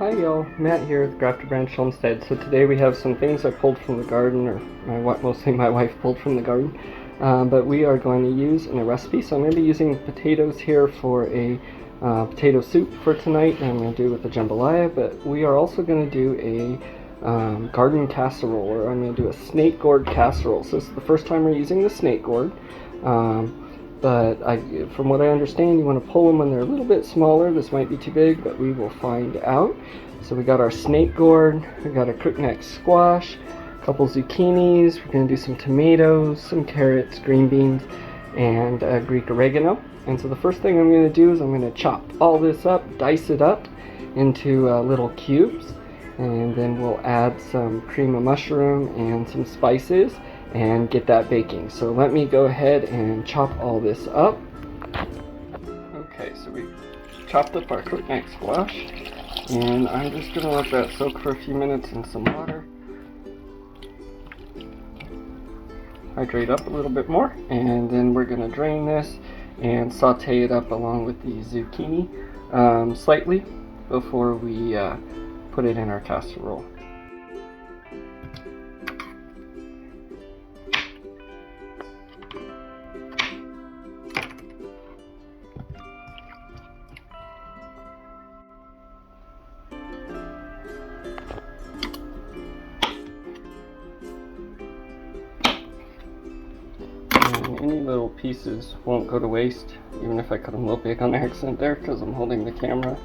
Hi y'all, Matt here with Grafted Branch Homestead. So today we have some things I pulled from the garden, or mostly my wife pulled from the garden, but we are going to use in a recipe. So I'm going to be using potatoes here for a potato soup for tonight, and I'm going to do it with the jambalaya, but we are also going to do a garden casserole, or I'm going to do a snake gourd casserole. So this is the first time we're using the snake gourd. But from what I understand, you want to pull them when they're a little bit smaller. This might be too big, but we will find out. So we got our snake gourd, we got a crookneck squash, a couple zucchinis, we're going to do some tomatoes, some carrots, green beans, and Greek oregano. And so the first thing I'm going to do is I'm going to chop all this up, dice it up into little cubes, and then we'll add some cream of mushroom and some spices and get that baking. So let me go ahead and chop all this up. Okay, so we chopped up our crookneck squash, and I'm just going to let that soak for a few minutes in some water. Hydrate up a little bit more, and then we're going to drain this and saute it up along with the zucchini slightly before we put it in our casserole. Any little pieces won't go to waste, even if I cut them a little big on accident there, because I'm holding the camera.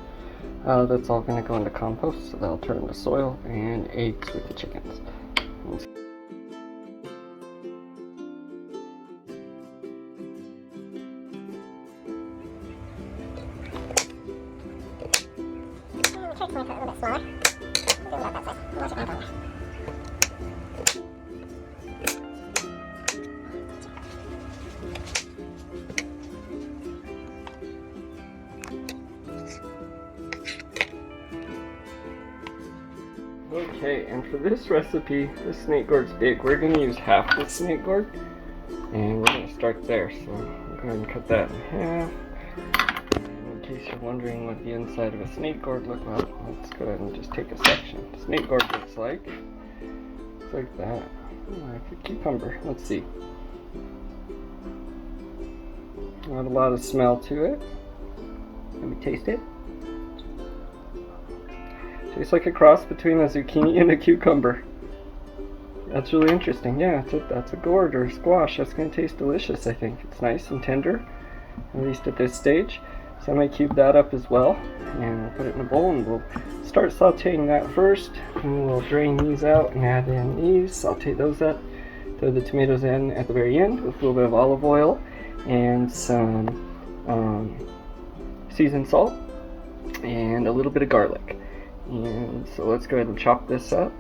That's all going to go into compost, so that'll turn into soil and eggs with the chickens. Okay, and for this recipe, the snake gourd's big. We're going to use half the snake gourd, and we're going to start there. So I'm going to cut that in half. And in case you're wondering what the inside of a snake gourd looks like, let's go ahead and just take a section. Snake gourd looks like that. Like a cucumber. Let's see. Not a lot of smell to it. Let me taste it. Tastes like a cross between a zucchini and a cucumber. That's really interesting. Yeah, that's a gourd or a squash. That's going to taste delicious, I think. It's nice and tender, at least at this stage. So I'm going to cube that up as well, and we'll put it in a bowl, and we'll start sauteing that first. And we'll drain these out and add in these, saute those up, throw the tomatoes in at the very end with a little bit of olive oil and some seasoned salt and a little bit of garlic. And so let's go ahead and chop this up.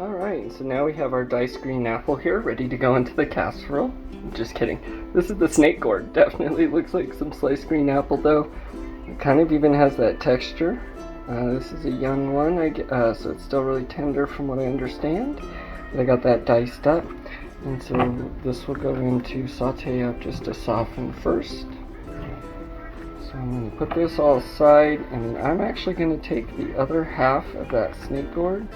Alright, so now we have our diced green apple here ready to go into the casserole. Just kidding. This is the snake gourd. Definitely looks like some sliced green apple though. It kind of even has that texture. This is a young one, so it's still really tender from what I understand. But I got that diced up. And so this will go into saute up just to soften first. So I'm going to put this all aside, and I'm actually going to take the other half of that snake gourd,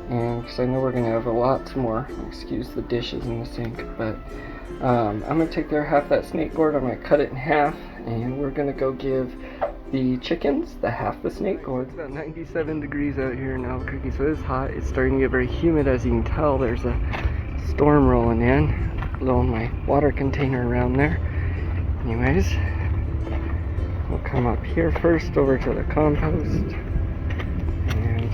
and because I know we're going to have a lot more, excuse the dishes in the sink, but I'm going to take their half of that snake gourd, I'm going to cut it in half, and we're going to go give the chickens the half the snake gourd. It's about 97 degrees out here in Albuquerque, so it is hot. It's starting to get very humid, as you can tell. There's a storm rolling in. blow my water container around there. Anyways, we'll come up here first over to the compost. And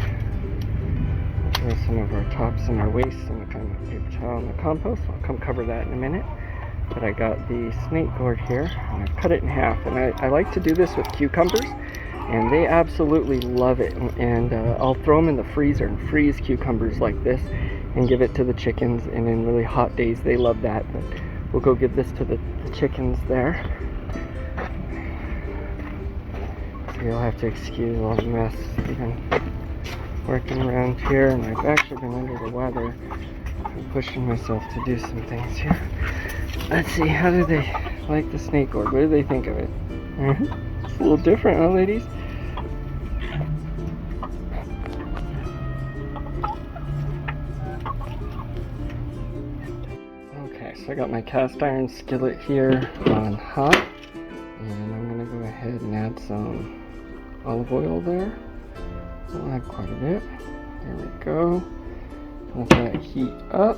we'll throw some of our tops and our waste and the kind of paper towel in the compost. I'll come cover that in a minute. But I got the snake gourd here, and I've cut it in half. And I like to do this with cucumbers, and they absolutely love it. And I'll throw them in the freezer and freeze cucumbers like this and give it to the chickens. And in really hot days, they love that. But we'll go give this to the chickens there. So you'll have to excuse all the mess. I've been working around here, and I've actually been under the weather. I'm pushing myself to do some things here. Let's see, how do they like the snake gourd? What do they think of it? It's a little different, huh, ladies? Okay, so I got my cast iron skillet here on hot, and I'm going to go ahead and add some olive oil there. I'll add quite a bit. There we go. Let that heat up.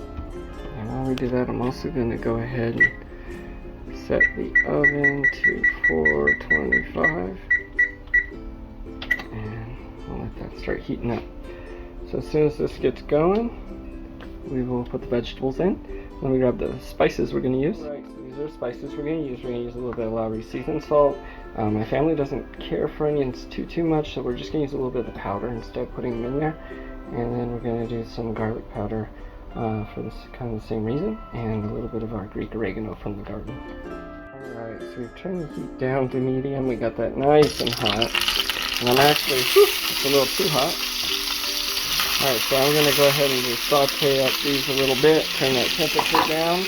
And while we do that, I'm also going to go ahead and set the oven to 425. And I'll let that start heating up. So as soon as this gets going, we will put the vegetables in. Let me grab the spices we're going to use. Alright, so these are spices we're going to use. We're going to use a little bit of Lowry seasoned salt. My family doesn't care for onions too much, so we're just going to use a little bit of the powder instead of putting them in there. And then we're going to do some garlic powder for this kind of the same reason, and a little bit of our Greek oregano from the garden. Alright, so we've turned the heat down to medium. We got that nice and hot. And I'm actually, it's a little too hot. Alright, so I'm going to go ahead and just saute up these a little bit, turn that temperature down.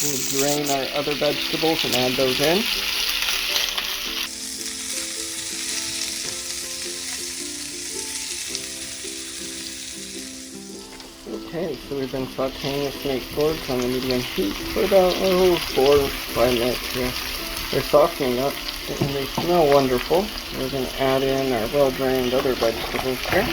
We'll drain our other vegetables and add those in. Okay, so we've been sauteing the snake gourds on the medium heat for about 4 or 5 minutes here. They're softening up and they smell wonderful. We're going to add in our well-drained other vegetables here.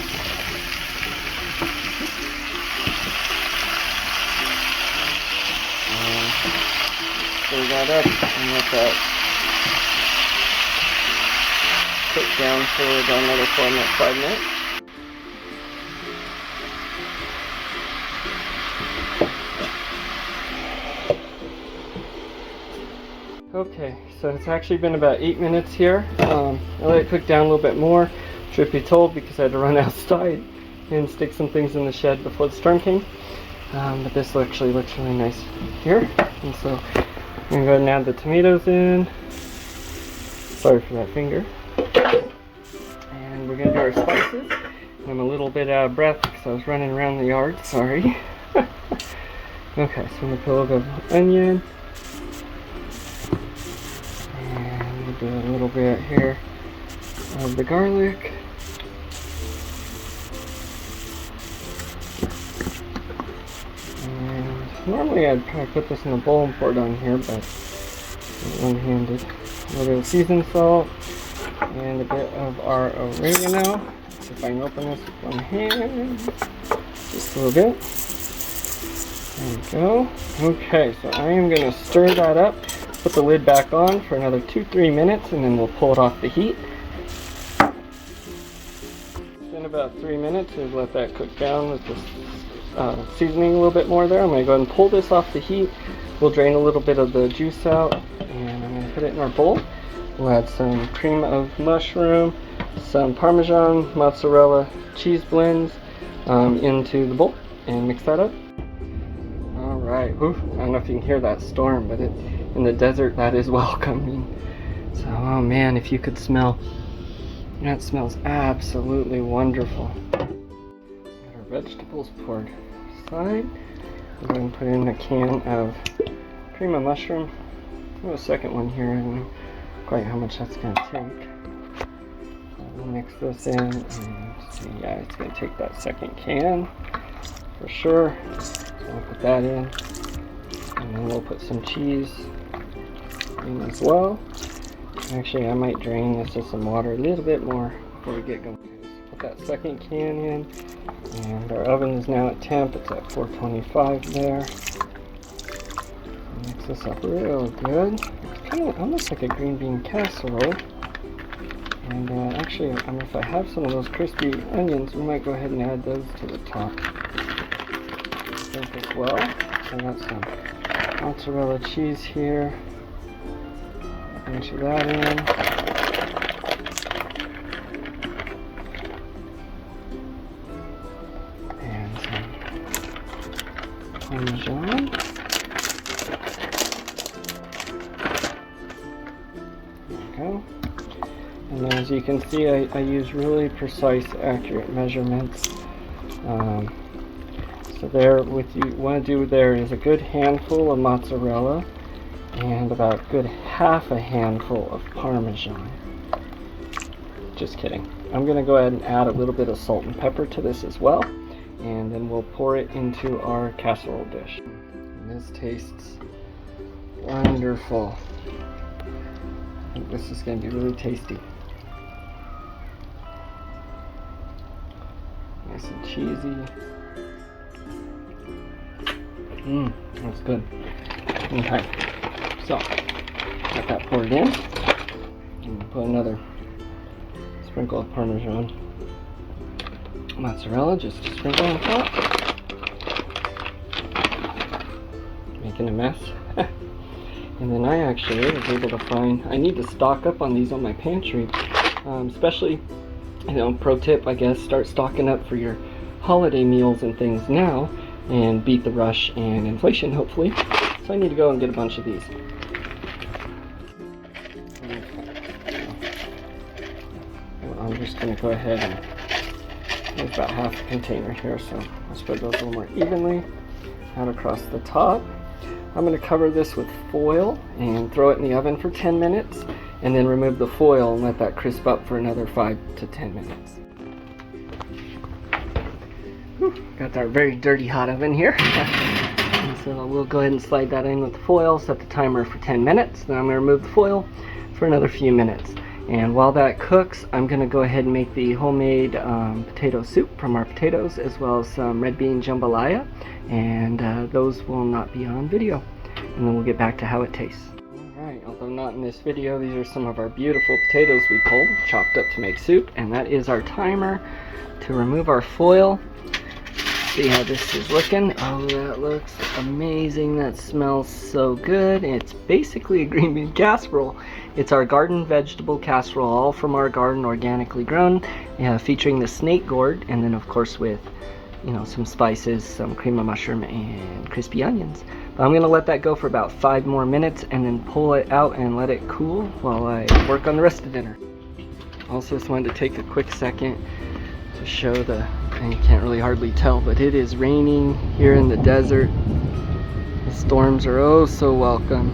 Stir that up and let that cook down for about another 5 minutes. Okay, so it's actually been about 8 minutes here. I let it cook down a little bit more, truth be told, because I had to run outside and stick some things in the shed before the storm came. But this actually looks really nice here. And so I'm going to go ahead and add the tomatoes in. Sorry for that finger. And we're going to do our spices. I'm a little bit out of breath because I was running around the yard, sorry. Okay, so I'm going to put a little bit of onion. And we'll do a little bit here of the garlic. And normally I'd probably put this in a bowl and pour it on here, but one-handed. A little bit of seasoned salt and a bit of our oregano. See if I can open this with one hand. Just a little bit. There we go. Okay, so I am going to stir that up, put the lid back on for another 2-3 minutes, and then we'll pull it off the heat. In about 3 minutes, we'll let that cook down with the seasoning a little bit more there. I'm going to go ahead and pull this off the heat. We'll drain a little bit of the juice out, and I'm going to put it in our bowl. We'll add some cream of mushroom, some Parmesan, mozzarella, cheese blends into the bowl, and mix that up. Alright, I don't know if you can hear that storm, but in the desert that is welcoming. So, oh man, if you could smell, that smells absolutely wonderful. Got our vegetables poured aside. We're going to put in a can of cream of mushroom. I'll do a second one here. I don't know quite how much that's going to take. We'll mix this in and see, yeah, it's going to take that second can for sure. So I'll put that in, and then we'll put some cheese in as well. Actually, I might drain this with some water a little bit more before we get going. Put that second can in, and our oven is now at temp. It's at 425 there. Mix this up real good. It's kind of almost like a green bean casserole. And actually, if I have some of those crispy onions, we might go ahead and add those to the top. I think as well. So I got some mozzarella cheese here. A bunch of that in. And some Parmesan. There we go. And then as you can see, I use really precise, accurate measurements. So there, what you want to do there is a good handful of mozzarella and about a good half a handful of Parmesan. Just kidding. I'm going to go ahead and add a little bit of salt and pepper to this as well, and then we'll pour it into our casserole dish. And this tastes wonderful. I think this is going to be really tasty. Nice and cheesy. That's good. Okay, so got that poured in, and put another sprinkle of Parmesan, mozzarella, just a sprinkle on top. Making a mess. And then I actually was able to find, I need to stock up on these on my pantry, especially, pro tip, I guess, start stocking up for your holiday meals and things now, and beat the rush and inflation, hopefully. So I need to go and get a bunch of these. Okay. So I'm just going to go ahead and there's about half a container here, so I'll spread those a little more evenly out across the top. I'm going to cover this with foil and throw it in the oven for 10 minutes, and then remove the foil and let that crisp up for another 5 to 10 minutes. Got our very dirty hot oven here. So we'll go ahead and slide that in with the foil, set the timer for 10 minutes, then I'm going to remove the foil for another few minutes. And while that cooks, I'm going to go ahead and make the homemade potato soup from our potatoes, as well as some red bean jambalaya, and those will not be on video. And then we'll get back to how it tastes. Alright, although not in this video, these are some of our beautiful potatoes we pulled, chopped up to make soup, and that is our timer to remove our foil. See how this is looking. Oh, that looks amazing. That smells so good. It's basically a green bean casserole. It's our garden vegetable casserole, all from our garden, organically grown, featuring the snake gourd, and then of course with, some spices, some cream of mushroom, and crispy onions. But I'm gonna let that go for about 5 more minutes, and then pull it out and let it cool while I work on the rest of dinner. Also, just wanted to take a quick second to show and you can't really hardly tell, but it is raining here in the desert. The storms are oh so welcome.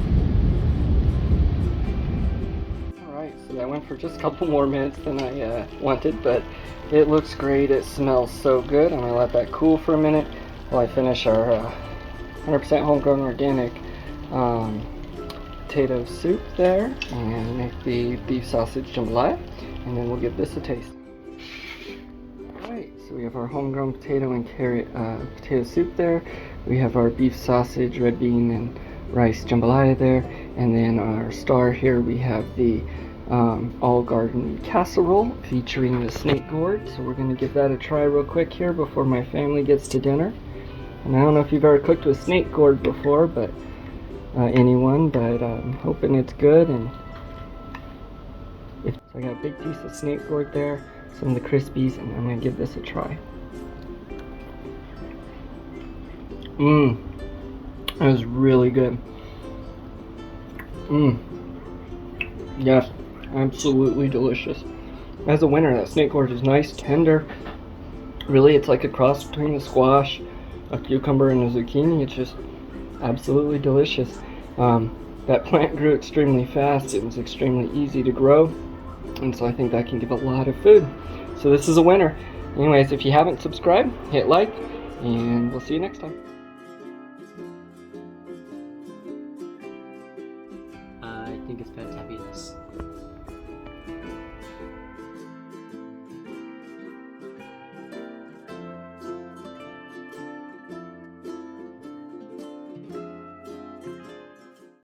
Alright, so that went for just a couple more minutes than I wanted, but it looks great. It smells so good. I'm going to let that cool for a minute while I finish our 100% homegrown organic potato soup there, and make the beef sausage jambalaya, and then we'll give this a taste. So we have our homegrown potato and carrot potato soup there. We have our beef sausage, red bean, and rice jambalaya there. And then our star here, we have the all garden casserole featuring the snake gourd. So we're going to give that a try real quick here before my family gets to dinner. And I don't know if you've ever cooked with snake gourd before, but I'm hoping it's good. And so I got a big piece of snake gourd there, some of the crispies, and I'm going to give this a try. That was really good. Yes, absolutely delicious. As a winner, that snake gourd is nice, tender. Really, it's like a cross between a squash, a cucumber, and a zucchini. It's just absolutely delicious. That plant grew extremely fast. It was extremely easy to grow, and so I think that can give a lot of food. So this is a winner. Anyways, if you haven't subscribed, hit like, and we'll see you next time. I think it's fabulous.